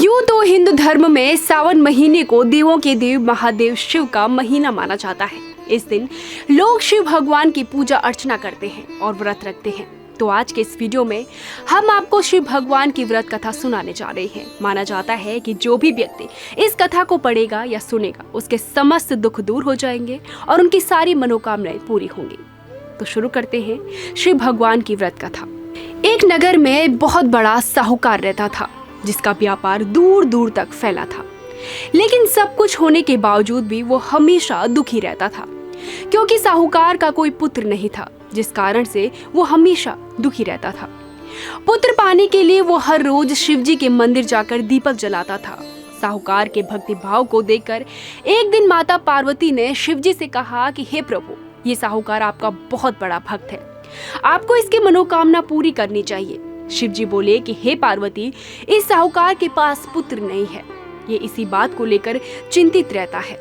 यूं तो हिंदू धर्म में सावन महीने को देवों के देव महादेव शिव का महीना माना जाता है। इस दिन लोग शिव भगवान की पूजा अर्चना करते हैं और व्रत रखते हैं। तो आज के इस वीडियो में हम आपको शिव भगवान की व्रत कथा सुनाने जा रहे हैं। माना जाता है कि जो भी व्यक्ति इस कथा को पढ़ेगा या सुनेगा उसके समस्त दुख दूर हो जाएंगे और उनकी सारी मनोकामनाएं पूरी होंगी। तो शुरू करते हैं शिव भगवान की व्रत कथा। एक नगर में बहुत बड़ा साहूकार रहता था जिसका व्यापार दूर दूर तक फैला था। लेकिन सब कुछ होने के बावजूद भी वो हमेशा दुखी रहता था क्योंकि साहूकार का कोई पुत्र नहीं था, जिस कारण से वो हमेशा दुखी रहता था। पुत्र पाने के लिए वो हर रोज शिवजी के मंदिर जाकर दीपक जलाता था। साहूकार के भक्ति भाव को देखकर एक दिन माता पार्वती ने शिवजी से कहा कि हे प्रभु, ये साहूकार आपका बहुत बड़ा भक्त है, आपको इसकी मनोकामना पूरी करनी चाहिए। शिवजी बोले कि हे पार्वती, इस साहूकार के पास पुत्र नहीं है, ये इसी बात को लेकर चिंतित रहता है।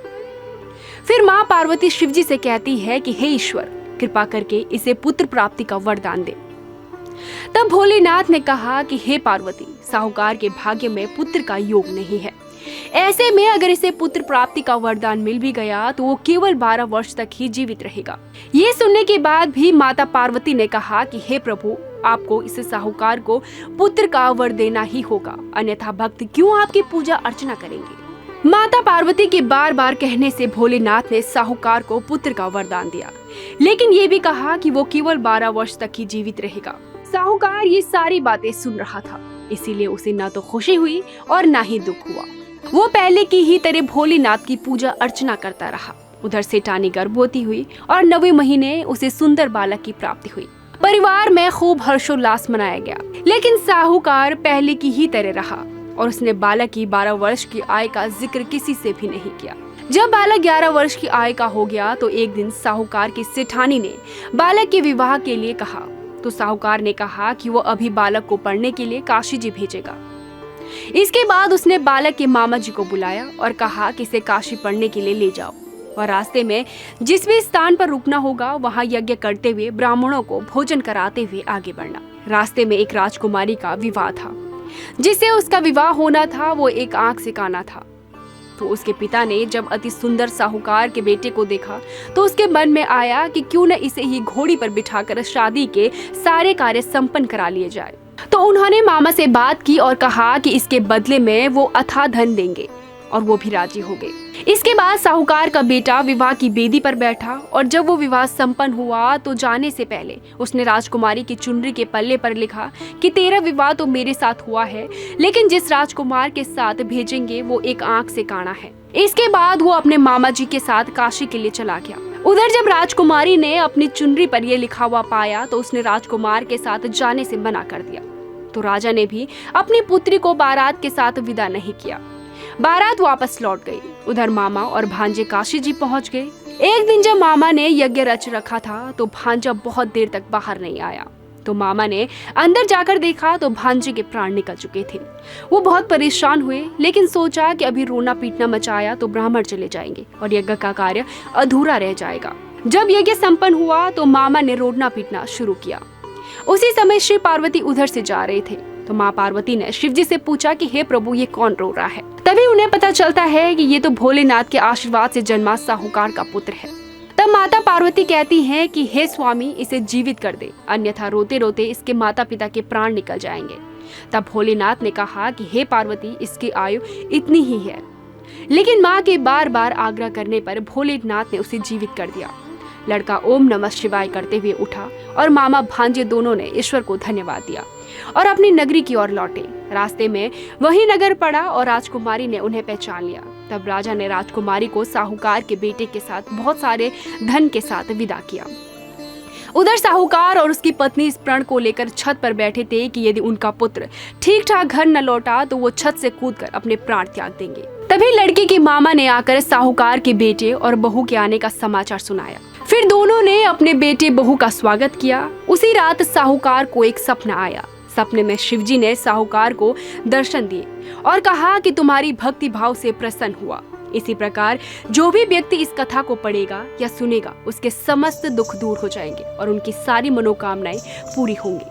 फिर माँ पार्वती शिवजी से कहती है कि हे ईश्वर, कृपा करके इसे पुत्र प्राप्ति का वरदान दे। तब भोलेनाथ ने कहा कि हे पार्वती, साहूकार के भाग्य में पुत्र का योग नहीं है। ऐसे में अगर इसे पुत्र प्राप्ति का वरदान मिल भी गया तो वो केवल 12 वर्ष तक ही जीवित रहेगा। ये सुनने के बाद भी माता पार्वती ने कहा कि हे प्रभु, आपको इस साहूकार को पुत्र का वर देना ही होगा, अन्यथा भक्त क्यों आपकी पूजा अर्चना करेंगे। माता पार्वती के बार बार कहने से भोलेनाथ ने साहूकार को पुत्र का वरदान दिया, लेकिन ये भी कहा कि वो केवल 12 वर्ष तक ही जीवित रहेगा। साहूकार ये सारी बातें सुन रहा था, इसीलिए उसे ना तो खुशी हुई और ना ही दुख हुआ। वो पहले की ही तरह भोलेनाथ की पूजा अर्चना करता रहा। उधर सेठानी गर्भवती हुई और 9वें महीने उसे सुंदर बालक की प्राप्ति हुई। परिवार में खूब हर्षोल्लास मनाया गया, लेकिन साहूकार पहले की ही तरह रहा और उसने बालक की 12 वर्ष की आयु का जिक्र किसी से भी नहीं किया। जब बालक 11 वर्ष की आयु का हो गया तो एक दिन साहूकार की सेठानी ने बालक के विवाह के लिए कहा। तो साहूकार ने कहा कि वो अभी बालक को पढ़ने के लिए काशी जी भेजेगा। इसके बाद उसने बालक के मामा जी को बुलाया और कहा कि इसे काशी पढ़ने के लिए ले जाओ और रास्ते में जिस भी स्थान पर रुकना होगा वहां यज्ञ करते हुए ब्राह्मणों को भोजन कराते हुए आगे बढ़ना। रास्ते में एक राजकुमारी का विवाह था, जिससे उसका विवाह होना था, वो एक आंख से काना था। तो उसके पिता ने जब अति सुंदर साहूकार के बेटे को देखा तो उसके मन में आया कि क्यों न इसे ही घोड़ी पर बिठाकर शादी के सारे कार्य संपन्न करा लिए जाए। तो उन्होंने मामा से बात की और कहा कि इसके बदले में वो अथाह धन देंगे, और वो भी राजी हो गए। इसके बाद साहूकार का बेटा विवाह की बेदी पर बैठा और जब वो विवाह संपन्न हुआ तो जाने से पहले उसने राजकुमारी की चुनरी के पल्ले पर लिखा कि तेरा विवाह तो मेरे साथ हुआ है, लेकिन जिस राजकुमार के साथ भेजेंगे वो एक आंख से काना है। इसके बाद वो अपने मामा जी के साथ काशी के लिए चला गया। उधर जब राजकुमारी ने अपनी चुनरी पर यह लिखा हुआ पाया तो उसने राजकुमार के साथ जाने से मना कर दिया। तो राजा ने भी अपनी पुत्री को बारात के साथ विदा नहीं किया। बारात वापस लौट गई। उधर मामा और भांजे काशी जी पहुंच गए। एक दिन जब मामा ने यज्ञ रच रखा था तो भांजा बहुत देर तक बाहर नहीं आया। तो मामा ने अंदर जाकर देखा तो भांजे के प्राण निकल चुके थे। वो बहुत परेशान हुए, लेकिन सोचा कि अभी रोना पीटना मचाया तो ब्राह्मण चले जाएंगे और यज्ञ का कार्य अधूरा रह जाएगा। जब यज्ञ संपन्न हुआ तो मामा ने रोना पीटना शुरू किया। उसी समय श्री पार्वती उधर से जा रहे थे। तो माँ पार्वती ने शिवजी से पूछा कि हे प्रभु, ये कौन रो रहा है। तभी उन्हें पता चलता है कि ये तो भोलेनाथ के आशीर्वाद से जन्मा साहूकार का पुत्र है। तब माता पार्वती कहती हैं कि हे स्वामी, इसे जीवित कर दे, अन्यथा रोते रोते इसके माता पिता के प्राण निकल जाएंगे। तब भोलेनाथ ने कहा कि हे पार्वती, इसकी आयु इतनी ही है। लेकिन माँ के बार बार आग्रह करने पर भोलेनाथ ने उसे जीवित कर दिया। लड़का ओम नमः शिवाय करते हुए उठा और मामा भांजे दोनों ने ईश्वर को धन्यवाद दिया और अपनी नगरी की ओर लौटे। रास्ते में वही नगर पड़ा और राजकुमारी ने उन्हें पहचान लिया। तब राजा ने राजकुमारी को साहूकार के बेटे के साथ बहुत सारे धन के साथ विदा किया। उधर साहूकार और उसकी पत्नी इस प्रण को लेकर छत पर बैठे थे कि यदि उनका पुत्र ठीक ठाक घर न लौटा तो वो छत से कूदकर अपने प्राण त्याग देंगे। तभी लड़की की मामा ने आकर साहूकार के बेटे और बहू के आने का समाचार सुनाया। फिर दोनों ने अपने बेटे बहू का स्वागत किया। उसी रात साहूकार को एक सपना आया। सपने में शिवजी ने साहूकार को दर्शन दिए और कहा कि तुम्हारी भक्ति भाव से प्रसन्न हुआ। इसी प्रकार जो भी व्यक्ति इस कथा को पढ़ेगा या सुनेगा उसके समस्त दुख दूर हो जाएंगे और उनकी सारी मनोकामनाएं पूरी होंगी।